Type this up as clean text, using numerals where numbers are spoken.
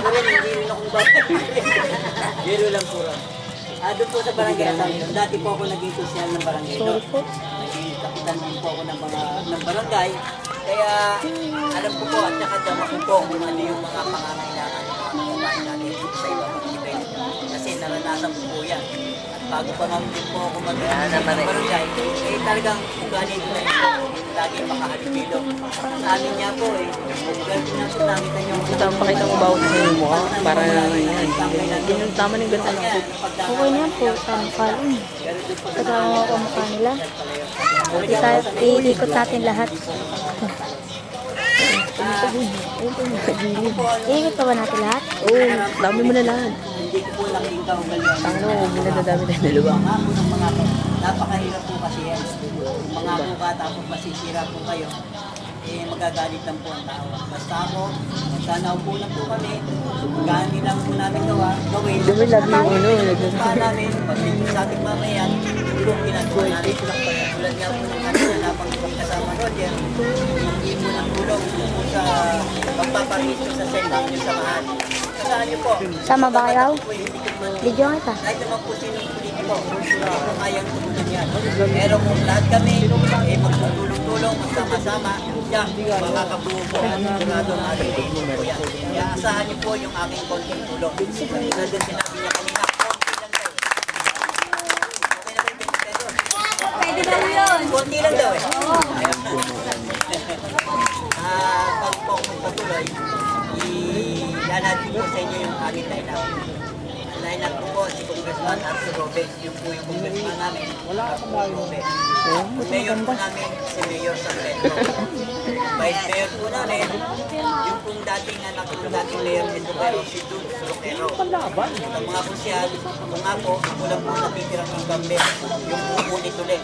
ako rin, hindi rin akong bakit. Biro lang po rin. Doon po sa barangay Asangilon. Dati po ako naging sosyal ng barangay. Sorry po. Naging kapitan din po ako ng barangay. Kaya alam ko po at saka dama ko po kung ano yung mga pangangailangan ng mga kababayan natin sa ibang mga kasi naranasan ko po yan. At bago pa nga din po ako mag-aaral ng barangay, talagang ugali ko na yun. Lagi makahalipilo. Sa amin niya po ugali na po nakita niyo. Ito ang pakita mo bawat sa iyo mo para yan. Yan yung tama ng ganda lang po. Okay niyan po, sampalin. Kasama ko ang mukha nila. Iikot natin lahat. Iikot pa ba natin lahat? Oo, dami mo na lahat. Hindi ko po nakita ugalian. Ano, minadadami tayo dalawa. Napakahirap po kasi yan. Mga buka tapos masisira po kayo, magagalit lang po ang tao. Basta ako, sana upo lang po kami, gani lang po namin gawin. Dumi lagi yung ano, Basta namin, pag dito sa ating mamayan, yung ginagawa namin, tulad nga po ng kanina, napang kasama Roger, hindi mo ng tulong po sa pagpaparito sa senda, yung samahan. Kasaan niyo po? Sama ba kayo? Video nga ito. Kahit naman po sinipuliti po, hindi po kayang tulungan yan. Pero kung lahat kami, magtutulong-tulong, magsama-sama, yan, makakabuo po ang sigurado ng ating tulong po yan. Kaya asahan niyo po yung aking konting tulong. Tulad din sinabi niya kanina, konti lang daw. Okay na ba yung 20 pesos? Pwede daw yun. Konti lang daw eh. Pag po ako magpatuloy, ilalagay po sa inyo yung aking line-up. Ang line-up ko po, si Congressman Arthur Robes, yung po yung congressman namin, Arthur Robes. Mayor po namin, si Mayor San Pedro. Vice Mayor po namin, yung pong dating anak ng dating mayor nito, pero si Jude Roquero. Ang mga kusyal, kung nga po, ako lang po natitirang incumbent, yung po nito ulit.